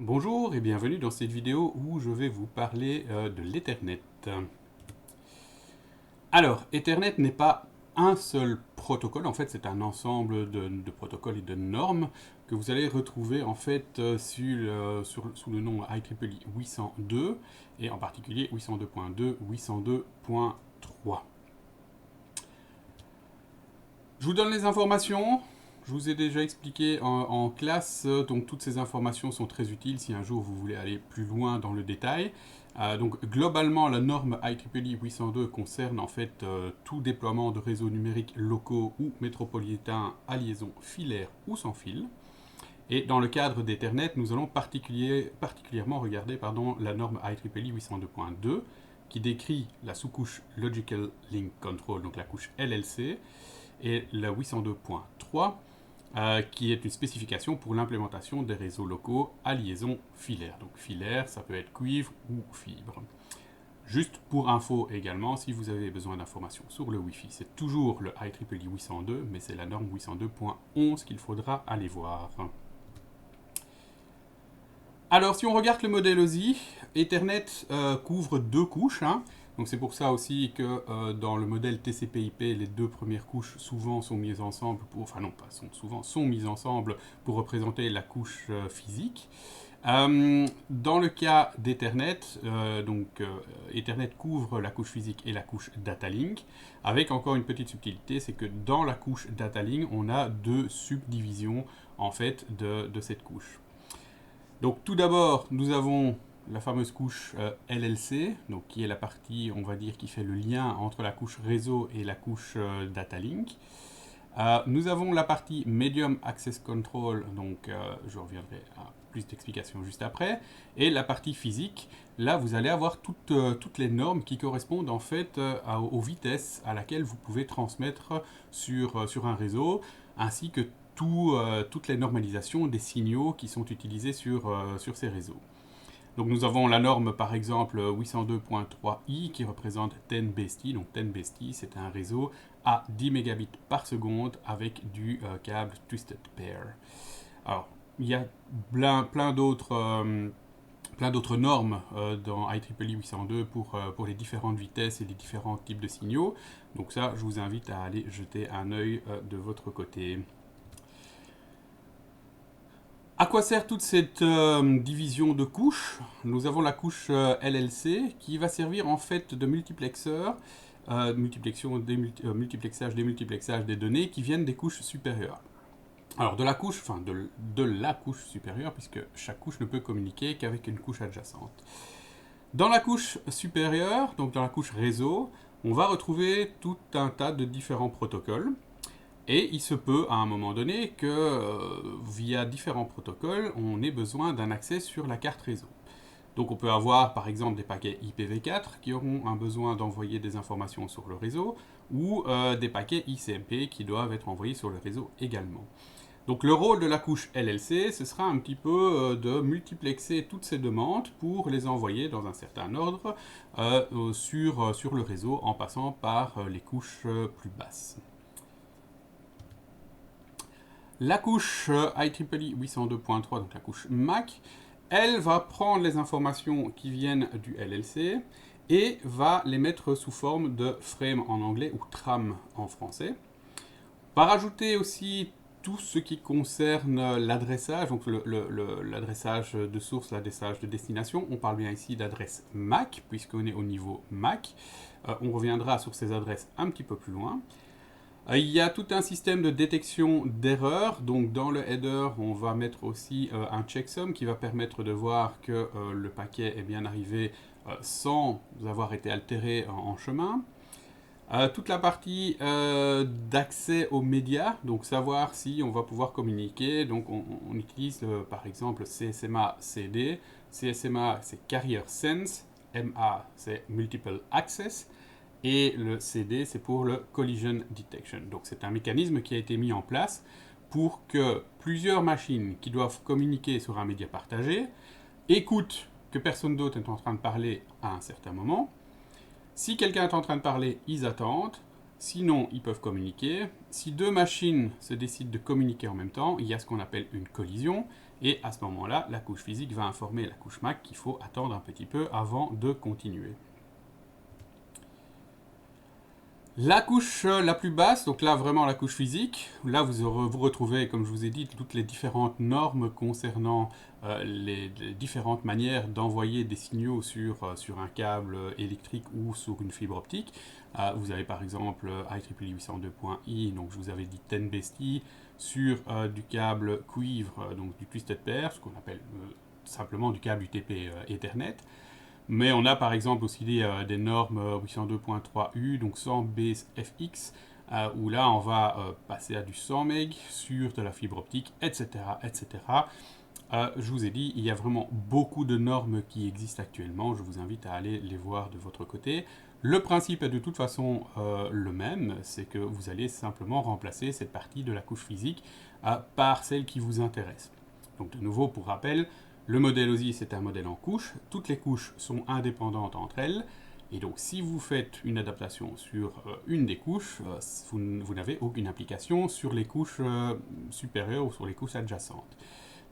Bonjour et bienvenue dans cette vidéo où je vais vous parler de l'Ethernet. Alors, Ethernet n'est pas un seul protocole, en fait c'est un ensemble de protocoles et de normes que vous allez retrouver en fait sous le nom IEEE 802 et en particulier 802.2, 802.3. Je vous donne les informations. Je vous ai déjà expliqué en classe, donc toutes ces informations sont très utiles si un jour vous voulez aller plus loin dans le détail. Donc globalement, la norme IEEE 802 concerne en fait tout déploiement de réseaux numériques locaux ou métropolitains à liaison filaire ou sans fil. Et dans le cadre d'Ethernet, nous allons particulièrement regarder la norme IEEE 802.2 qui décrit la sous-couche Logical Link Control, donc la couche LLC, et la 802.3 qui est une spécification pour l'implémentation des réseaux locaux à liaison filaire. Donc filaire, ça peut être cuivre ou fibre. Juste pour info également, si vous avez besoin d'informations sur le Wi-Fi, c'est toujours le IEEE 802, mais c'est la norme 802.11 qu'il faudra aller voir. Alors, si on regarde le modèle OSI, Ethernet couvre deux couches. Donc c'est pour ça aussi que dans le modèle TCP/IP, les deux premières couches souvent sont mises ensemble, sont mises ensemble pour représenter la couche physique. Dans le cas d'Ethernet, Ethernet couvre la couche physique et la couche data link, avec encore une petite subtilité, c'est que dans la couche data link, on a deux subdivisions en fait de cette couche. Donc tout d'abord, nous avons la fameuse couche LLC, donc qui est la partie, on va dire, qui fait le lien entre la couche réseau et la couche data link. Nous avons la partie Medium Access Control, donc je reviendrai à plus d'explications juste après, et la partie physique. Là, vous allez avoir toutes les normes qui correspondent en fait aux vitesses à laquelle vous pouvez transmettre sur un réseau, ainsi que toutes les normalisations des signaux qui sont utilisés sur ces réseaux. Donc nous avons la norme par exemple 802.3i qui représente 10BST. Donc 10BST c'est un réseau à 10 mégabits par seconde avec du câble Twisted Pair. Alors il y a plein d'autres normes dans IEEE 802 pour les différentes vitesses et les différents types de signaux. Donc ça, je vous invite à aller jeter un œil de votre côté. À quoi sert toute cette division de couches? Nous avons la couche LLC qui va servir en fait de multiplexeur, multiplexage, démultiplexage des données qui viennent des couches supérieures. Alors de la couche supérieure, puisque chaque couche ne peut communiquer qu'avec une couche adjacente. Dans la couche supérieure, donc dans la couche réseau, on va retrouver tout un tas de différents protocoles. Et il se peut à un moment donné que via différents protocoles, on ait besoin d'un accès sur la carte réseau. Donc on peut avoir par exemple des paquets IPv4 qui auront un besoin d'envoyer des informations sur le réseau, ou des paquets ICMP qui doivent être envoyés sur le réseau également. Donc le rôle de la couche LLC, ce sera un petit peu de multiplexer toutes ces demandes pour les envoyer dans un certain ordre sur le réseau en passant par les couches plus basses. La couche IEEE 802.3, donc la couche MAC, elle va prendre les informations qui viennent du LLC et va les mettre sous forme de frame en anglais ou tram en français. Va rajouter aussi tout ce qui concerne l'adressage, donc l'adressage de source, l'adressage de destination. On parle bien ici d'adresse MAC, puisqu'on est au niveau MAC. On reviendra sur ces adresses un petit peu plus loin. Il y a tout un système de détection d'erreurs. Donc dans le header, on va mettre aussi un checksum qui va permettre de voir que le paquet est bien arrivé sans avoir été altéré en chemin. Toute la partie d'accès aux médias, donc savoir si on va pouvoir communiquer. Donc on utilise par exemple CSMA CD. CSMA c'est Carrier Sense, MA c'est Multiple Access. Et le CD, c'est pour le Collision Detection. Donc c'est un mécanisme qui a été mis en place pour que plusieurs machines qui doivent communiquer sur un média partagé écoutent que personne d'autre est en train de parler à un certain moment. Si quelqu'un est en train de parler, ils attendent. Sinon, ils peuvent communiquer. Si deux machines se décident de communiquer en même temps, il y a ce qu'on appelle une collision. Et à ce moment-là, la couche physique va informer la couche Mac qu'il faut attendre un petit peu avant de continuer. La couche la plus basse, donc là vraiment la couche physique, là vous retrouvez, comme je vous ai dit, toutes les différentes normes concernant les différentes manières d'envoyer des signaux sur un câble électrique ou sur une fibre optique. Vous avez par exemple IEEE 802.I, donc je vous avais dit 10BST, sur du câble cuivre, donc du twisted pair, ce qu'on appelle simplement du câble UTP Ethernet. Mais on a par exemple aussi des normes 802.3U, donc 100 BSFX, où là on va passer à du 100 MB sur de la fibre optique, etc. etc. Je vous ai dit, il y a vraiment beaucoup de normes qui existent actuellement, je vous invite à aller les voir de votre côté. Le principe est de toute façon le même, c'est que vous allez simplement remplacer cette partie de la couche physique par celle qui vous intéresse. Donc de nouveau, pour rappel, le modèle OSI, c'est un modèle en couches. Toutes les couches sont indépendantes entre elles. Et donc, si vous faites une adaptation sur une des couches, vous n'avez aucune application sur les couches supérieures ou sur les couches adjacentes.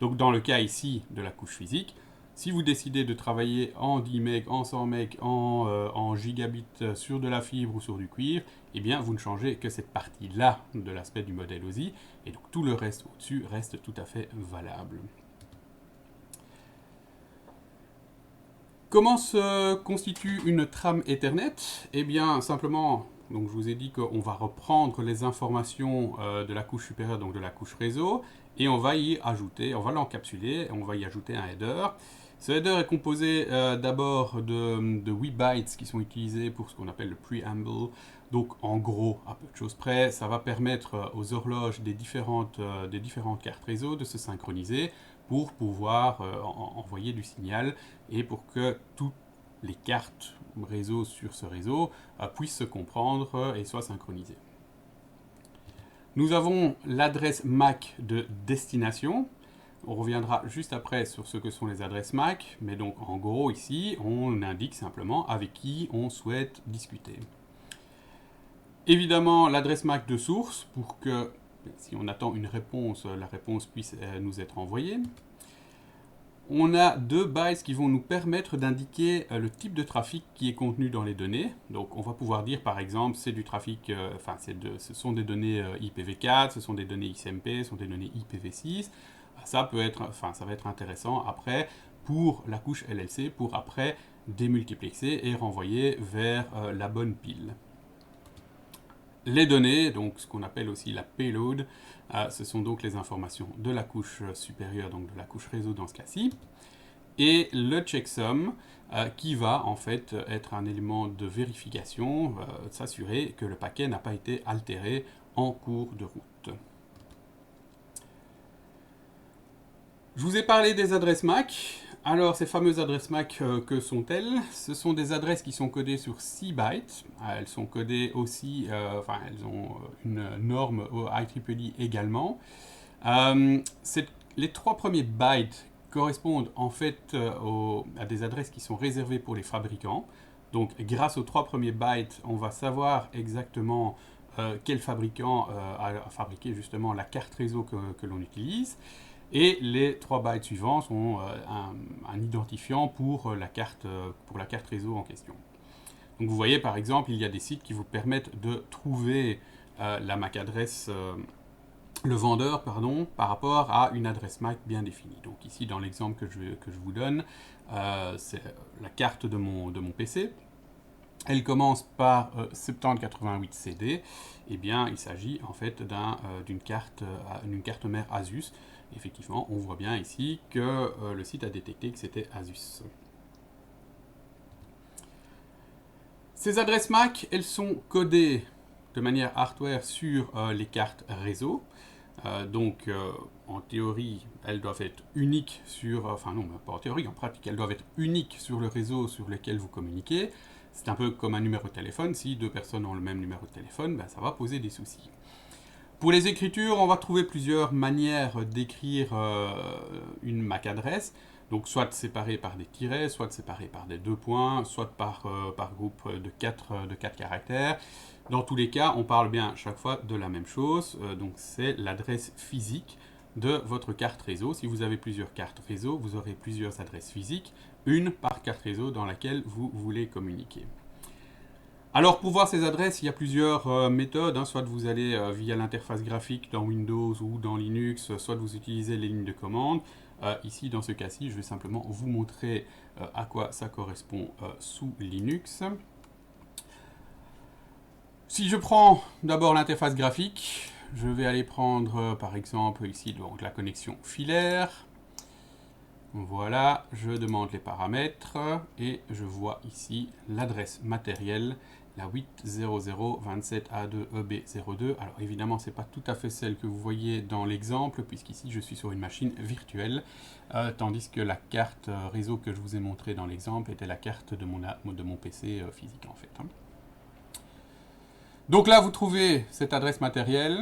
Donc, dans le cas ici de la couche physique, si vous décidez de travailler en 10 MB, en 100 MB, en gigabits sur de la fibre ou sur du cuivre, eh bien, vous ne changez que cette partie-là de l'aspect du modèle OSI. Et donc, tout le reste au-dessus reste tout à fait valable. Comment se constitue une trame Ethernet? Eh bien, simplement, donc je vous ai dit qu'on va reprendre les informations de la couche supérieure, donc de la couche réseau, et on va y ajouter, on va l'encapsuler, et on va y ajouter un header. Ce header est composé d'abord de 8 bytes qui sont utilisés pour ce qu'on appelle le preamble. Donc en gros, à peu de choses près, ça va permettre aux horloges des différentes cartes réseau de se synchroniser pour pouvoir envoyer du signal et pour que toutes les cartes réseau sur ce réseau puissent se comprendre et soient synchronisées. Nous avons l'adresse MAC de destination. On reviendra juste après sur ce que sont les adresses MAC, mais donc en gros ici, on indique simplement avec qui on souhaite discuter. Évidemment, l'adresse MAC de source pour que, si on attend une réponse, la réponse puisse nous être envoyée. On a 2 bytes qui vont nous permettre d'indiquer le type de trafic qui est contenu dans les données. Donc on va pouvoir dire par exemple c'est du trafic, ce sont des données IPv4, ce sont des données XMP, ce sont des données IPv6. Ça va être intéressant après pour la couche LLC pour après démultiplexer et renvoyer vers la bonne pile. Les données, donc ce qu'on appelle aussi la payload, ce sont donc les informations de la couche supérieure, donc de la couche réseau dans ce cas-ci, et le checksum qui va en fait être un élément de vérification, s'assurer que le paquet n'a pas été altéré en cours de route. Je vous ai parlé des adresses MAC. Alors, ces fameuses adresses MAC, que sont-elles? Ce sont des adresses qui sont codées sur 6 bytes. Elles sont codées aussi, elles ont une norme au IEEE également. Les 3 premiers bytes correspondent en fait à des adresses qui sont réservées pour les fabricants. Donc, grâce aux 3 premiers bytes, on va savoir exactement quel fabricant a fabriqué justement la carte réseau que l'on utilise. Et les 3 bytes suivants sont un identifiant pour la carte réseau en question. Donc vous voyez par exemple, il y a des sites qui vous permettent de trouver la MAC adresse, le vendeur, pardon, par rapport à une adresse MAC bien définie. Donc ici dans l'exemple que je vous donne, c'est la carte de mon PC. Elle commence par 7088CD. Eh bien, il s'agit en fait d'une carte mère Asus. Effectivement, on voit bien ici que le site a détecté que c'était Asus. Ces adresses MAC, elles sont codées de manière hardware sur les cartes réseau. Donc, en théorie, elles doivent être uniques pas en théorie, en pratique, elles doivent être uniques sur le réseau sur lequel vous communiquez. C'est un peu comme un numéro de téléphone. Si 2 personnes ont le même numéro de téléphone, ça va poser des soucis. Pour les écritures, on va trouver plusieurs manières d'écrire une MAC adresse. Donc soit séparée par des tirets, soit séparée par des 2 points, soit par groupe de 4 caractères. Dans tous les cas, on parle bien chaque fois de la même chose, donc c'est l'adresse physique de votre carte réseau. Si vous avez plusieurs cartes réseau, vous aurez plusieurs adresses physiques, une par carte réseau dans laquelle vous voulez communiquer. Alors pour voir ces adresses, il y a plusieurs méthodes, hein. Soit vous allez via l'interface graphique dans Windows ou dans Linux, soit vous utilisez les lignes de commande. Ici, dans ce cas-ci, je vais simplement vous montrer à quoi ça correspond sous Linux. Si je prends d'abord l'interface graphique, je vais aller prendre par exemple ici donc, la connexion filaire. Voilà, je demande les paramètres et je vois ici l'adresse matérielle, la 80027A2EB02. Alors évidemment, ce n'est pas tout à fait celle que vous voyez dans l'exemple, puisqu'ici je suis sur une machine virtuelle, tandis que la carte réseau que je vous ai montrée dans l'exemple était la carte de mon PC physique en fait. Donc là, vous trouvez cette adresse matérielle.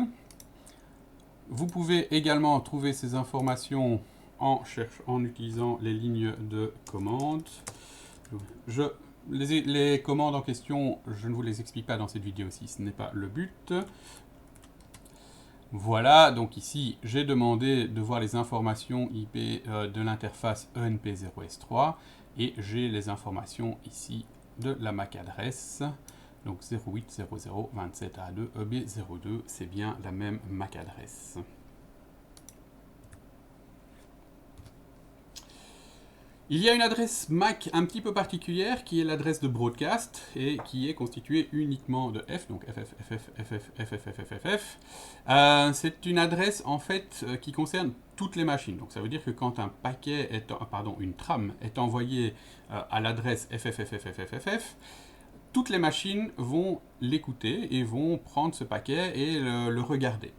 Vous pouvez également trouver ces informations en utilisant les lignes de commande. Les commandes en question, je ne vous les explique pas dans cette vidéo-ci, ce n'est pas le but. Voilà, donc ici, j'ai demandé de voir les informations IP de l'interface ENP0S3 et j'ai les informations ici de la MAC adresse. Donc 080027A2EB02, c'est bien la même MAC adresse. Il y a une adresse MAC un petit peu particulière qui est l'adresse de broadcast et qui est constituée uniquement de F, donc FFFFFFFFFF. C'est une adresse en fait qui concerne toutes les machines. Donc ça veut dire que quand un paquet une trame est envoyée à l'adresse FFFFFFF, toutes les machines vont l'écouter et vont prendre ce paquet et le regarder.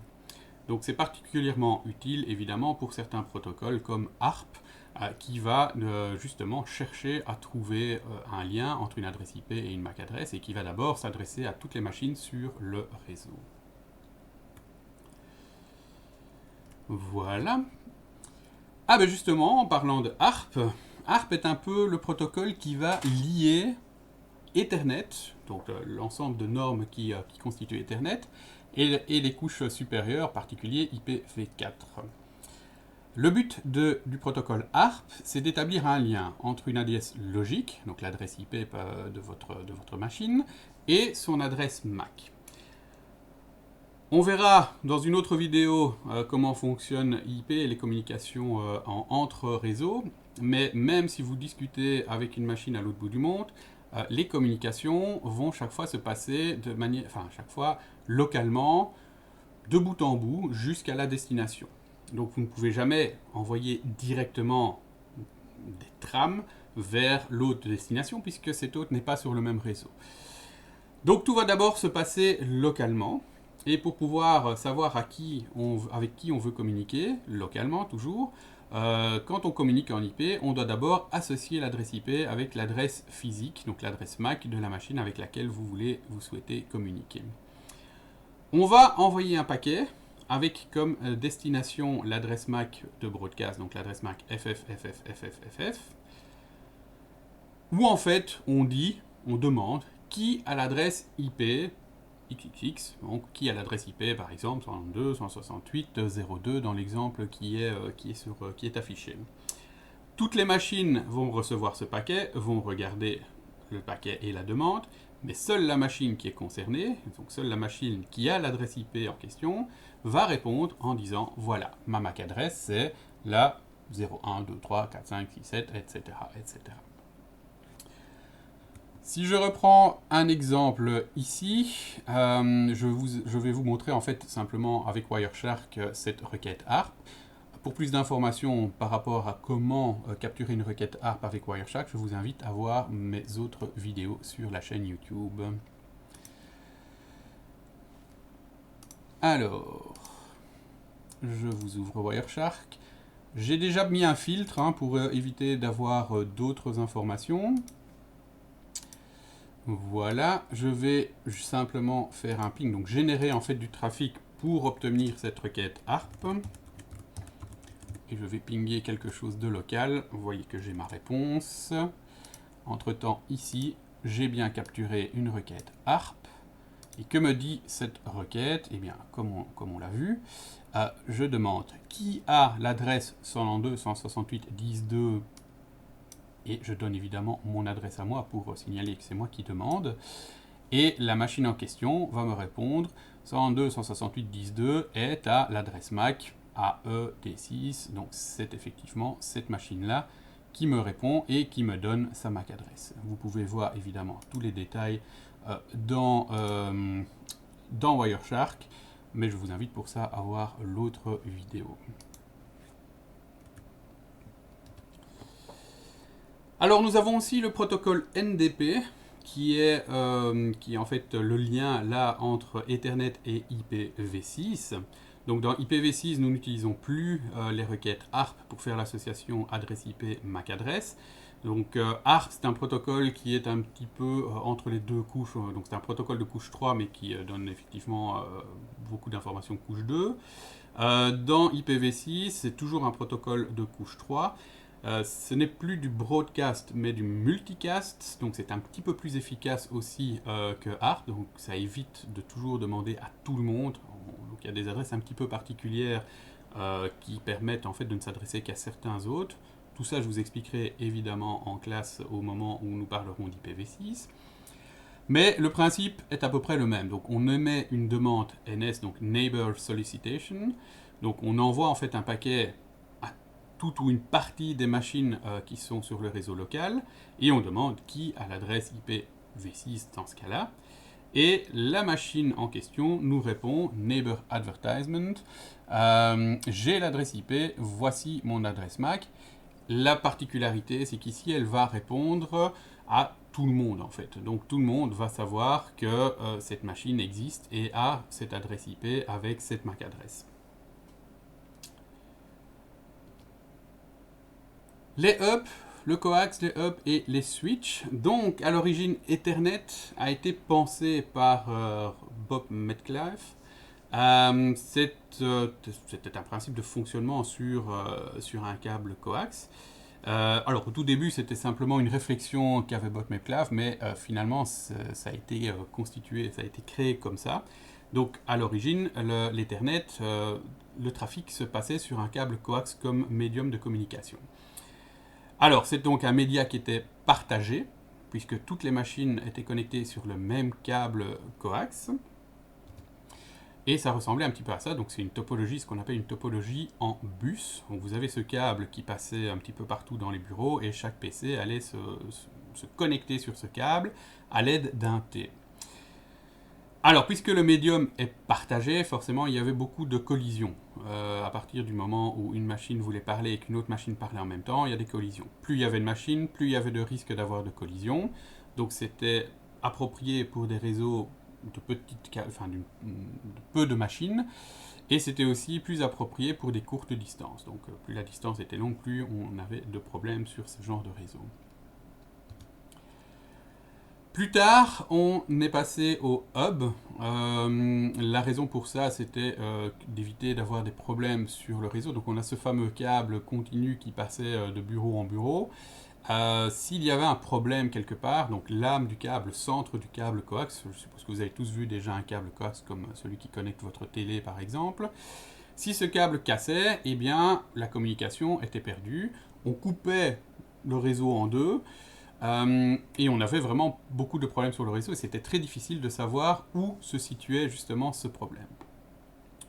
Donc c'est particulièrement utile évidemment pour certains protocoles comme ARP qui va justement chercher à trouver un lien entre une adresse IP et une MAC adresse et qui va d'abord s'adresser à toutes les machines sur le réseau. Voilà. Ah ben justement, en parlant de ARP, ARP est un peu le protocole qui va lier Ethernet, donc l'ensemble de normes qui constituent Ethernet, et les couches supérieures, particulier IPv4. Le but du protocole ARP, c'est d'établir un lien entre une adresse logique, donc l'adresse IP de votre machine, et son adresse MAC. On verra dans une autre vidéo comment fonctionne IP et les communications entre réseaux, mais même si vous discutez avec une machine à l'autre bout du monde, les communications vont chaque fois se passer chaque fois localement, de bout en bout, jusqu'à la destination. Donc vous ne pouvez jamais envoyer directement des trames vers l'autre destination, puisque cet autre n'est pas sur le même réseau. Donc tout va d'abord se passer localement, et pour pouvoir savoir avec qui on veut communiquer, localement toujours, quand on communique en IP, on doit d'abord associer l'adresse IP avec l'adresse physique, donc l'adresse MAC de la machine avec laquelle vous souhaitez communiquer. On va envoyer un paquet avec comme destination l'adresse MAC de broadcast, donc l'adresse MAC FFFFFFF, où en fait on demande qui a l'adresse IP XXX, donc qui a l'adresse IP par exemple 192.168.0.2 dans l'exemple qui est affiché. Toutes les machines vont recevoir ce paquet, vont regarder le paquet et la demande, mais seule la machine qui est concernée, donc seule la machine qui a l'adresse IP en question, va répondre en disant voilà, ma MAC adresse c'est la 01234567, etc., etc. Si je reprends un exemple ici, je vais vous montrer en fait simplement avec Wireshark cette requête ARP. Pour plus d'informations par rapport à comment capturer une requête ARP avec Wireshark, je vous invite à voir mes autres vidéos sur la chaîne YouTube. Alors, je vous ouvre Wireshark. J'ai déjà mis un filtre pour éviter d'avoir d'autres informations. Voilà, je vais simplement faire un ping, donc générer en fait du trafic pour obtenir cette requête ARP. Et je vais pinguer quelque chose de local. Vous voyez que j'ai ma réponse. Entre temps, ici, j'ai bien capturé une requête ARP. Et que me dit cette requête? Eh bien, comme on l'a vu, je demande qui a l'adresse 192.168.10.2 et je donne évidemment mon adresse à moi pour signaler que c'est moi qui demande. Et la machine en question va me répondre 192.168.10.2 est à l'adresse MAC AET6. Donc c'est effectivement cette machine-là qui me répond et qui me donne sa MAC adresse. Vous pouvez voir évidemment tous les détails dans Wireshark, mais je vous invite pour ça à voir l'autre vidéo. Alors nous avons aussi le protocole NDP, qui est en fait le lien là entre Ethernet et IPv6. Donc dans IPv6, nous n'utilisons plus les requêtes ARP pour faire l'association adresse IP MAC adresse. Donc ARP, c'est un protocole qui est un petit peu entre les deux couches. Donc c'est un protocole de couche 3, mais qui donne effectivement beaucoup d'informations couche 2. Dans IPv6, c'est toujours un protocole de couche 3. Ce n'est plus du broadcast, mais du multicast. Donc c'est un petit peu plus efficace aussi que ARP. Donc ça évite de toujours demander à tout le monde. Donc il y a des adresses un petit peu particulières qui permettent en fait de ne s'adresser qu'à certains autres. Tout ça, je vous expliquerai évidemment en classe au moment où nous parlerons d'IPv6. Mais le principe est à peu près le même. Donc on émet une demande NS, donc Neighbor Solicitation. Donc on envoie en fait un paquet à toute ou une partie des machines qui sont sur le réseau local. Et on demande qui a l'adresse IPv6 dans ce cas-là. Et la machine en question nous répond Neighbor Advertisement. J'ai l'adresse IP, voici mon adresse MAC. La particularité, c'est qu'ici, elle va répondre à tout le monde, en fait. Donc, tout le monde va savoir que cette machine existe et a cette adresse IP avec cette MAC adresse. Les hubs, le coax, les hubs et les switches. Donc, à l'origine, Ethernet a été pensé par Bob Metcalfe. C'était un principe de fonctionnement sur un câble coax. Alors au tout début c'était simplement une réflexion qu'avait Bob Metcalfe, mais finalement ça a été constitué, ça a été créé comme ça. Donc à l'origine l'Ethernet, le trafic se passait sur un câble coax comme médium de communication. Alors c'est donc un média qui était partagé, puisque toutes les machines étaient connectées sur le même câble coax. Et ça ressemblait un petit peu à ça, donc c'est une topologie, ce qu'on appelle une topologie en bus. Donc vous avez ce câble qui passait un petit peu partout dans les bureaux et chaque PC allait se connecter sur ce câble à l'aide d'un T. Alors, puisque le médium est partagé, forcément il y avait beaucoup de collisions. À partir du moment où une machine voulait parler et qu'une autre machine parlait en même temps, il y a des collisions. Plus il y avait de machines, plus il y avait de risque d'avoir de collisions. Donc c'était approprié pour des réseaux de peu de machines, et c'était aussi plus approprié pour des courtes distances. Donc plus la distance était longue, plus on avait de problèmes sur ce genre de réseau. Plus tard, on est passé au hub. La raison pour ça, c'était d'éviter d'avoir des problèmes sur le réseau. Donc on a ce fameux câble continu qui passait de bureau en bureau. S'il y avait un problème quelque part, donc l'âme du câble, le centre du câble coax, je suppose que vous avez tous vu déjà un câble coax comme celui qui connecte votre télé par exemple, si ce câble cassait, eh bien la communication était perdue, on coupait le réseau en deux, et on avait vraiment beaucoup de problèmes sur le réseau, et c'était très difficile de savoir où se situait justement ce problème.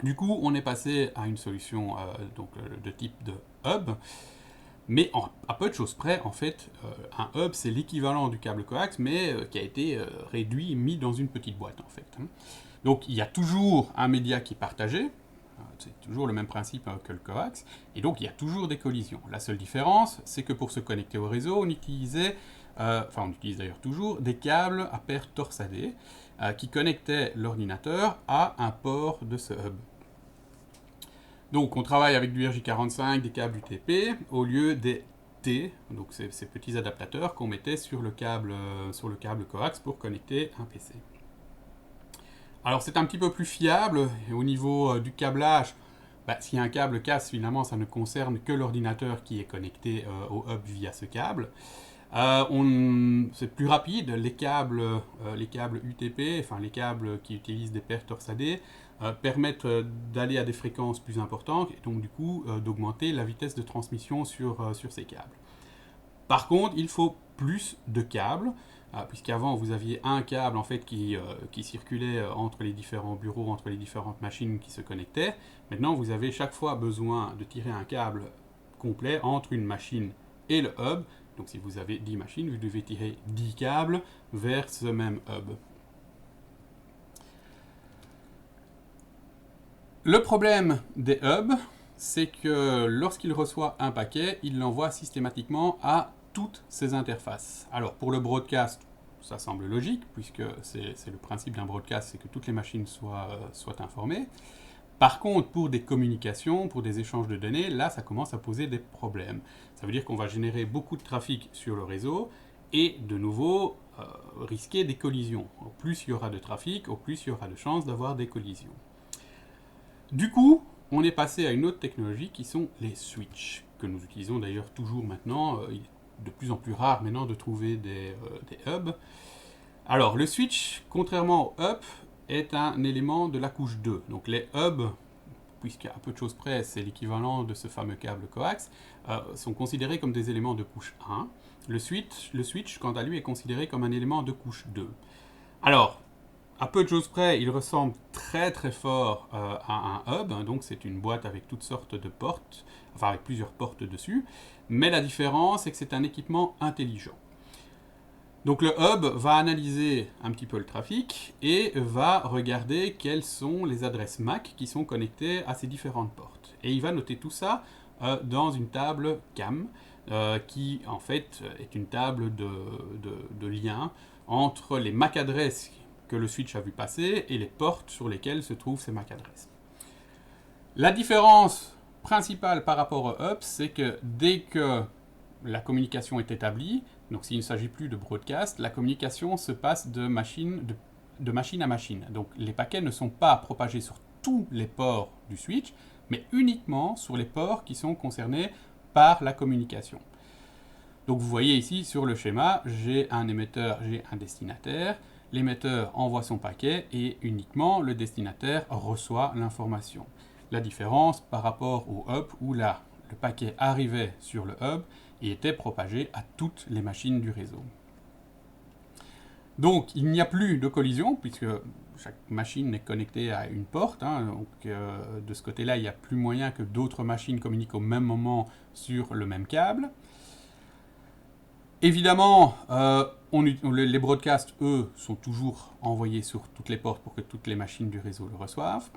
Du coup, on est passé à une solution de type de hub, mais à peu de choses près, en fait, un hub, c'est l'équivalent du câble coax, mais qui a été réduit, mis dans une petite boîte, en fait. Donc, il y a toujours un média qui est partagé, c'est toujours le même principe que le coax, et donc il y a toujours des collisions. La seule différence, c'est que pour se connecter au réseau, on utilisait, on utilise d'ailleurs toujours, des câbles à paires torsadées qui connectaient l'ordinateur à un port de ce hub. Donc on travaille avec du RJ45, des câbles UTP, au lieu des T, donc ces petits adaptateurs qu'on mettait sur le câble coax pour connecter un PC. Alors c'est un petit peu plus fiable, et au niveau du câblage, si un câble casse, finalement ça ne concerne que l'ordinateur qui est connecté au hub via ce câble. C'est plus rapide, les câbles UTP, enfin les câbles qui utilisent des paires torsadées, permettent d'aller à des fréquences plus importantes et donc du coup d'augmenter la vitesse de transmission sur ces câbles. Par contre, il faut plus de câbles, puisqu'avant vous aviez un câble en fait qui circulait entre les différents bureaux, entre les différentes machines qui se connectaient. Maintenant, vous avez chaque fois besoin de tirer un câble complet entre une machine et le hub. Donc si vous avez 10 machines, vous devez tirer 10 câbles vers ce même hub. Le problème des hubs, c'est que lorsqu'il reçoit un paquet, il l'envoie systématiquement à toutes ces interfaces. Alors pour le broadcast, ça semble logique, puisque c'est le principe d'un broadcast, c'est que toutes les machines soient informées. Par contre, pour des communications, pour des échanges de données, là, ça commence à poser des problèmes. Ça veut dire qu'on va générer beaucoup de trafic sur le réseau et, de nouveau, risquer des collisions. Au plus il y aura de trafic, au plus il y aura de chances d'avoir des collisions. Du coup, on est passé à une autre technologie qui sont les switches, que nous utilisons d'ailleurs toujours maintenant. Il est de plus en plus rare maintenant de trouver des hubs. Alors, le switch, contrairement au hub, est un élément de la couche 2. Donc les hubs, puisqu'à peu de choses près, c'est l'équivalent de ce fameux câble coax, sont considérés comme des éléments de couche 1. Le switch, quant à lui, est considéré comme un élément de couche 2. Alors, à peu de choses près, il ressemble très très fort à un hub, donc c'est une boîte avec toutes sortes de portes, enfin avec plusieurs portes dessus, mais la différence, c'est que c'est un équipement intelligent. Donc le hub va analyser un petit peu le trafic et va regarder quelles sont les adresses MAC qui sont connectées à ces différentes portes. Et il va noter tout ça dans une table CAM qui en fait est une table de lien entre les MAC adresses que le switch a vu passer et les portes sur lesquelles se trouvent ces MAC adresses. La différence principale par rapport au hub, c'est que dès que la communication est établie, donc s'il ne s'agit plus de broadcast, la communication se passe de machine à machine. Donc les paquets ne sont pas propagés sur tous les ports du switch, mais uniquement sur les ports qui sont concernés par la communication. Donc vous voyez ici sur le schéma, j'ai un émetteur, j'ai un destinataire. L'émetteur envoie son paquet et uniquement le destinataire reçoit l'information. La différence par rapport au hub où là, le paquet arrivait sur le hub et était propagé à toutes les machines du réseau. Donc il n'y a plus de collision puisque chaque machine est connectée à une porte. Donc de ce côté-là, il n'y a plus moyen que d'autres machines communiquent au même moment sur le même câble. Évidemment, les broadcasts, eux, sont toujours envoyés sur toutes les portes pour que toutes les machines du réseau le reçoivent.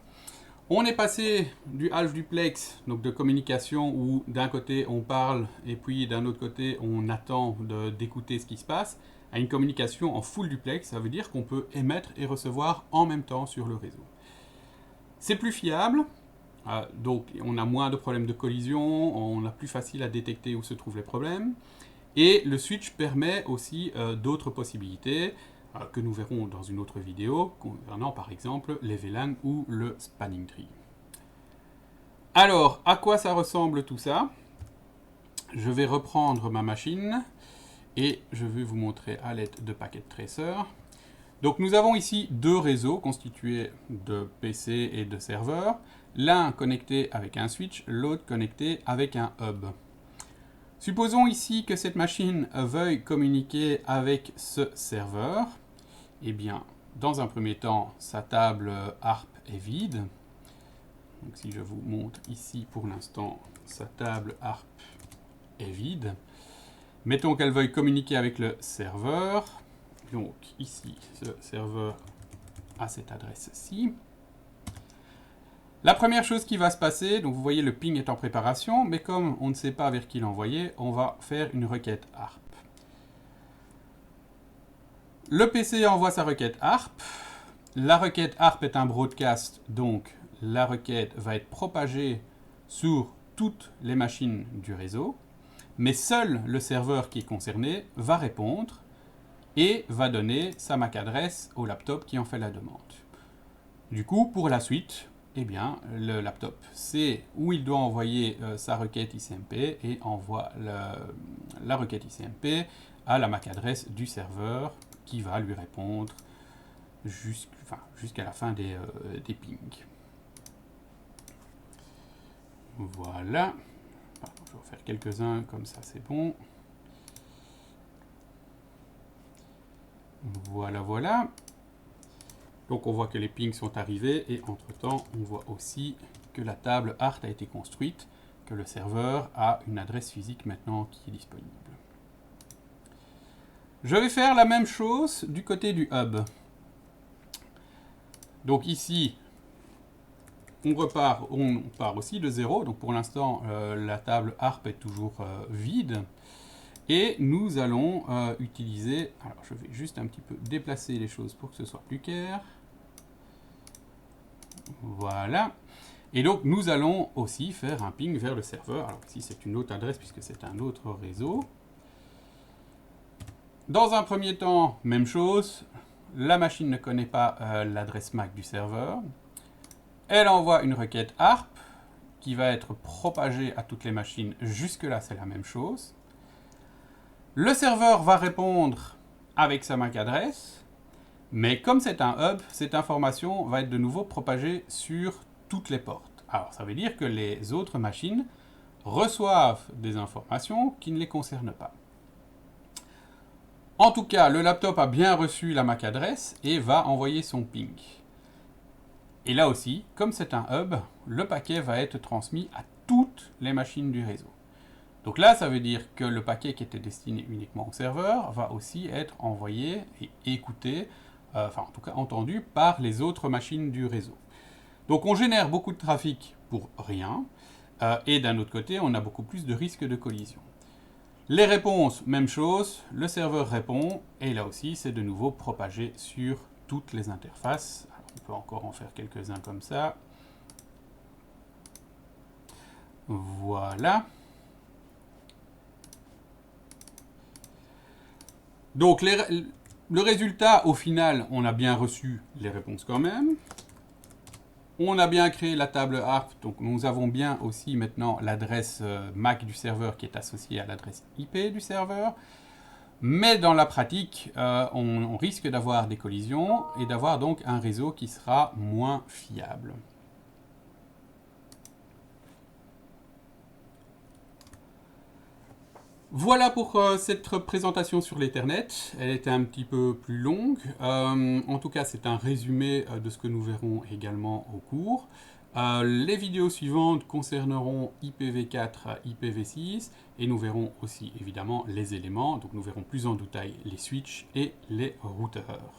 On est passé du half duplex, donc de communication où d'un côté on parle et puis d'un autre côté on attend d'écouter ce qui se passe, à une communication en full duplex. Ça veut dire qu'on peut émettre et recevoir en même temps sur le réseau. C'est plus fiable, donc on a moins de problèmes de collision, on a plus facile à détecter où se trouvent les problèmes. Et le switch permet aussi d'autres possibilités que nous verrons dans une autre vidéo, concernant par exemple les VLAN ou le spanning tree. Alors, à quoi ça ressemble tout ça? Je vais reprendre ma machine et je vais vous montrer à l'aide de Packet Tracer. Donc nous avons ici deux réseaux constitués de PC et de serveurs, l'un connecté avec un switch, l'autre connecté avec un hub. Supposons ici que cette machine veuille communiquer avec ce serveur. Eh bien, dans un premier temps, sa table ARP est vide. Donc si je vous montre ici pour l'instant, sa table ARP est vide. Mettons qu'elle veuille communiquer avec le serveur. Donc ici, ce serveur a cette adresse-ci. La première chose qui va se passer, donc vous voyez le ping est en préparation, mais comme on ne sait pas vers qui l'envoyer, on va faire une requête ARP. Le PC envoie sa requête ARP. La requête ARP est un broadcast, donc la requête va être propagée sur toutes les machines du réseau, mais seul le serveur qui est concerné va répondre et va donner sa MAC adresse au laptop qui en fait la demande. Du coup, pour la suite, eh bien, le laptop sait où il doit envoyer sa requête ICMP et envoie la requête ICMP à la MAC adresse du serveur qui va lui répondre jusqu'à la fin des pings. Voilà. Pardon, je vais en faire quelques-uns, comme ça c'est bon. Voilà, voilà. Donc on voit que les pings sont arrivés et entre-temps, on voit aussi que la table ART a été construite, que le serveur a une adresse physique maintenant qui est disponible. Je vais faire la même chose du côté du hub. Donc ici, on part aussi de 0. Donc pour l'instant, la table ARP est toujours vide. Et nous allons utiliser... Alors je vais juste un petit peu déplacer les choses pour que ce soit plus clair. Voilà. Et donc nous allons aussi faire un ping vers le serveur. Alors ici c'est une autre adresse puisque c'est un autre réseau. Dans un premier temps, même chose. La machine ne connaît pas l'adresse MAC du serveur. Elle envoie une requête ARP qui va être propagée à toutes les machines. Jusque-là, c'est la même chose. Le serveur va répondre avec sa MAC adresse. Mais comme c'est un hub, cette information va être de nouveau propagée sur toutes les portes. Alors, ça veut dire que les autres machines reçoivent des informations qui ne les concernent pas. En tout cas, le laptop a bien reçu la MAC adresse et va envoyer son ping. Et là aussi, comme c'est un hub, le paquet va être transmis à toutes les machines du réseau. Donc là, ça veut dire que le paquet qui était destiné uniquement au serveur va aussi être envoyé et écouté, enfin en tout cas entendu par les autres machines du réseau. Donc on génère beaucoup de trafic pour rien, et d'un autre côté, on a beaucoup plus de risques de collision. Les réponses, même chose, le serveur répond, et là aussi, c'est de nouveau propagé sur toutes les interfaces. Alors, on peut encore en faire quelques-uns comme ça. Voilà. Donc, le résultat, au final, on a bien reçu les réponses quand même. On a bien créé la table ARP, donc nous avons bien aussi maintenant l'adresse MAC du serveur qui est associée à l'adresse IP du serveur. Mais dans la pratique, on risque d'avoir des collisions et d'avoir donc un réseau qui sera moins fiable. Voilà pour cette présentation sur l'Ethernet. Elle était un petit peu plus longue. En tout cas, c'est un résumé de ce que nous verrons également au cours. Les vidéos suivantes concerneront IPv4, IPv6 et nous verrons aussi évidemment les éléments. Donc nous verrons plus en détail les switches et les routeurs.